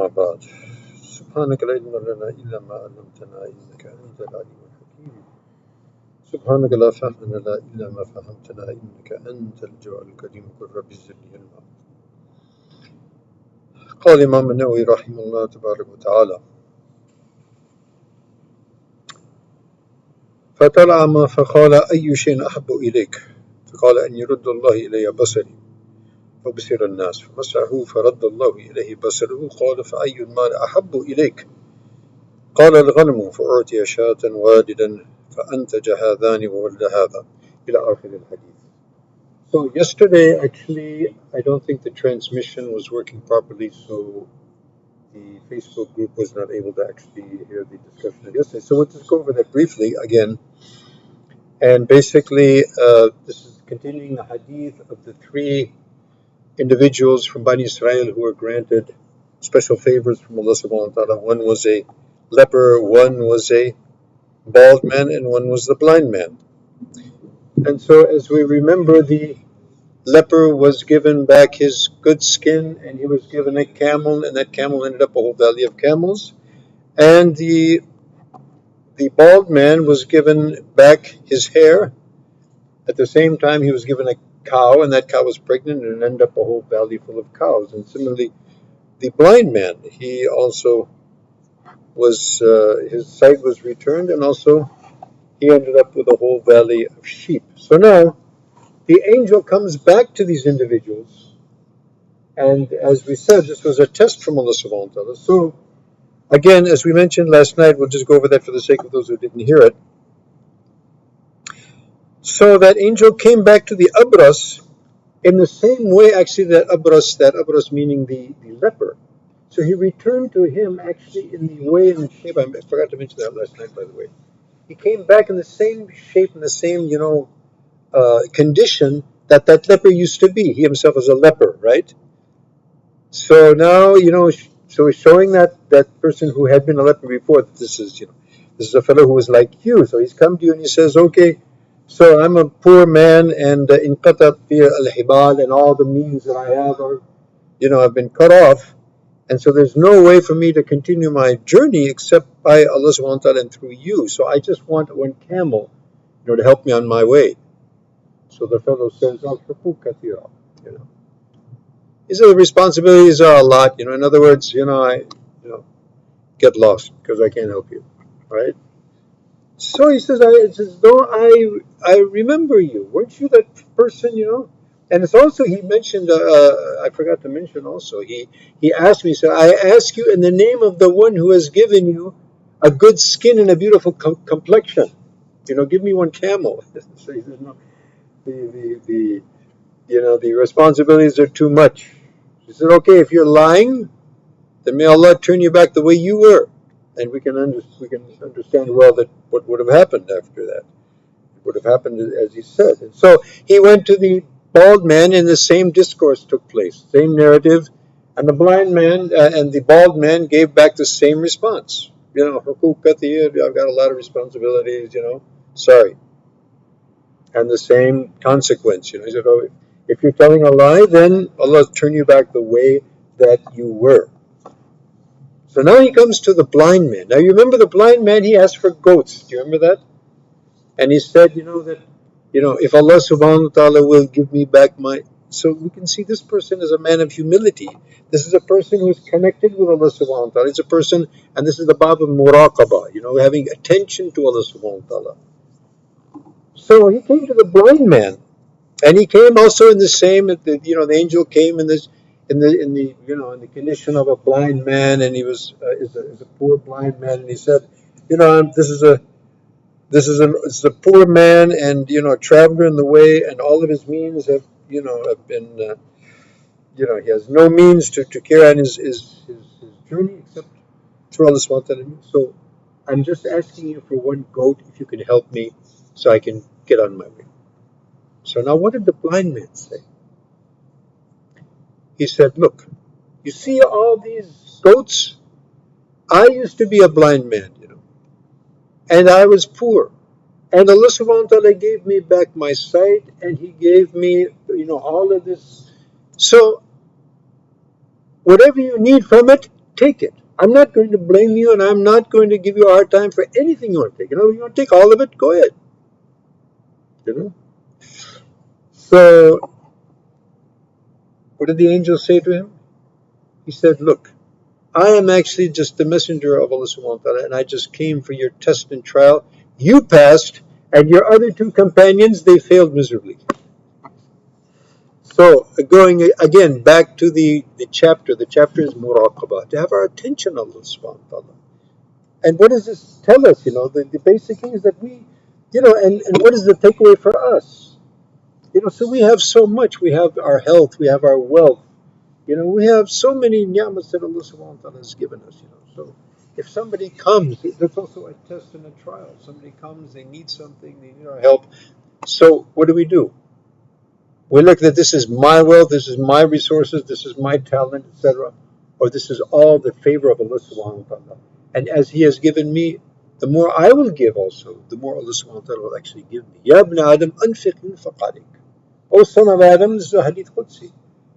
أما بعد سبحانك لا علم لنا إلا ما علمتنا إنك أنت العليم الحكيم سبحانك لا فهم لنا إلا ما فهمتنا إنك أنت الجواد الكريم قل رب زدني علما. قال الإمام النووي رحمه الله تبارك وتعالى: فتلعم فقال أي شيء أحب إليك؟ فقال أن يرد الله إلي بصري فبصر الناس فمسحه فرد الله إليه بصره. قال فأي المال أحب إليك؟ قال الغنم فأعطي شاة والدا فأنتج هذان وولد هذا إلى آخر الحديث. So yesterday, actually, I don't think the transmission was working properly, so the Facebook group was not able to actually hear the discussion of yesterday. So we'll just go over that briefly again. And basically, this is continuing the hadith of the three individuals from Bani Israel who were granted special favors from Allah subhanahu wa ta'ala. One was a leper, one was a bald man, and one was the blind man. And so as we remember, the leper was given back his good skin, and he was given a camel, and that camel ended up a whole valley of camels. And the bald man was given back his hair. At the same time, he was given a cow, and that cow was pregnant and ended up a whole valley full of cows. And similarly, the blind man, he also was, his sight was returned, and also he ended up with a whole valley of sheep. So now, the angel comes back to these individuals, and as we said, this was a test from Allah subhanahu wa ta'ala. So, again, as we mentioned last night, we'll just go over that for the sake of those who didn't hear it. So that angel came back to the Abras in the same way, actually, that Abras meaning the leper. So he returned to him actually in the way and shape. I forgot to mention that last night, by the way. He came back in the same shape and the same, condition that leper used to be. He himself was a leper, right? So now, so he's showing that person who had been a leper before that this is a fellow who was like you. So he's come to you and he says, okay, so I'm a poor man, and in qatat fi al-hibal, and all the means that I have are, I've been cut off. And so there's no way for me to continue my journey except by Allah subhanahu wa ta'ala and through you. So I just want one camel, to help me on my way. So the fellow says, he said, the responsibilities are a lot, in other words, I get lost because I can't help you, right? So he says, it's as though I remember you. Weren't you that person, And it's also, he mentioned, I forgot to mention also, he asked me, so I ask you in the name of the one who has given you a good skin and a beautiful complexion, give me one camel. So he says, no, the responsibilities are too much. He said, okay, if you're lying, then may Allah turn you back the way you were. And we can understand well that what would have happened after that. It would have happened as he said. And so he went to the bald man, and the same discourse took place, same narrative, and the blind man and the bald man gave back the same response. I've got a lot of responsibilities, sorry. And the same consequence, he said, oh, if you're telling a lie, then Allah will turn you back the way that you were. So now he comes to the blind man. Now you remember the blind man, he asked for goats. Do you remember that? And he said, if Allah subhanahu wa ta'ala will give me back so we can see this person is a man of humility. This is a person who is connected with Allah subhanahu wa ta'ala. It's a person, and this is the bab of muraqabah, having attention to Allah subhanahu wa ta'ala. So he came to the blind man, and he came also in the same, the angel came in the condition of a blind man, and he was is a poor blind man, and he said, it's a poor man, and a traveler in the way, and all of his means have been he has no means to carry on his journey except through Allah subhanahu wa ta'ala. So I'm just asking you for one goat, if you can help me so I can get on my way. So now what did the blind man say? He said, look, you see all these goats? I used to be a blind man, and I was poor. And Allah subhanahu wa ta'ala gave me back my sight, and He gave me, all of this. So, whatever you need from it, take it. I'm not going to blame you, and I'm not going to give you a hard time for anything you want to take. You know, you want to take all of it, go ahead. You know. So, what did the angel say to him? He said, "Look, I am actually just the messenger of Allah subhanahu wa ta'ala, and I just came for your test and trial. You passed, and your other two companions, they failed miserably." So, going again back to the chapter is muraqabah, to have our attention on Allah subhanahu wa ta'ala. And what does this tell us? You know, the basic thing is that we, you know, and what is the takeaway for us? You know, so we have so much. We have our health, we have our wealth. You know, we have so many ni'mas that Allah subhanahu wa ta'ala has given us, you know. So if somebody comes, that's also a test and a trial. Somebody comes, they need something, they need our help. So what do? We look that this is my wealth, this is my resources, this is my talent, etc. Or this is all the favor of Allah subhanahu wa ta'ala. And as He has given me, the more I will give also, the more Allah subhanahu wa ta'ala will actually give me. Ya ibn Adam, anfiq yunfaq alayk. O son of Adam, this is a hadith Qudsi.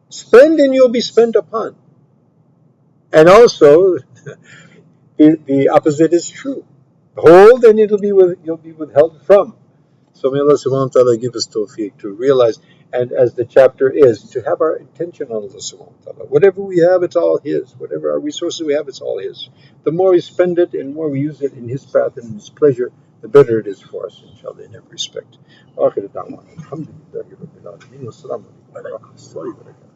Spend and you'll be spent upon. And also, the opposite is true. Hold and you'll be withheld from. So may Allah subhanahu wa ta'ala give us tawfiq to realize, and as the chapter is, to have our intention on Allah subhanahu wa ta'ala. Whatever we have, it's all His. Whatever our resources we have, it's all His. The more we spend it and more we use it in His path and in His pleasure, the better it is for us, inshallah, in every respect. آخر دعوانا الحمد لله رب العالمين والسلام عليكم ورحمة الله وبركاته.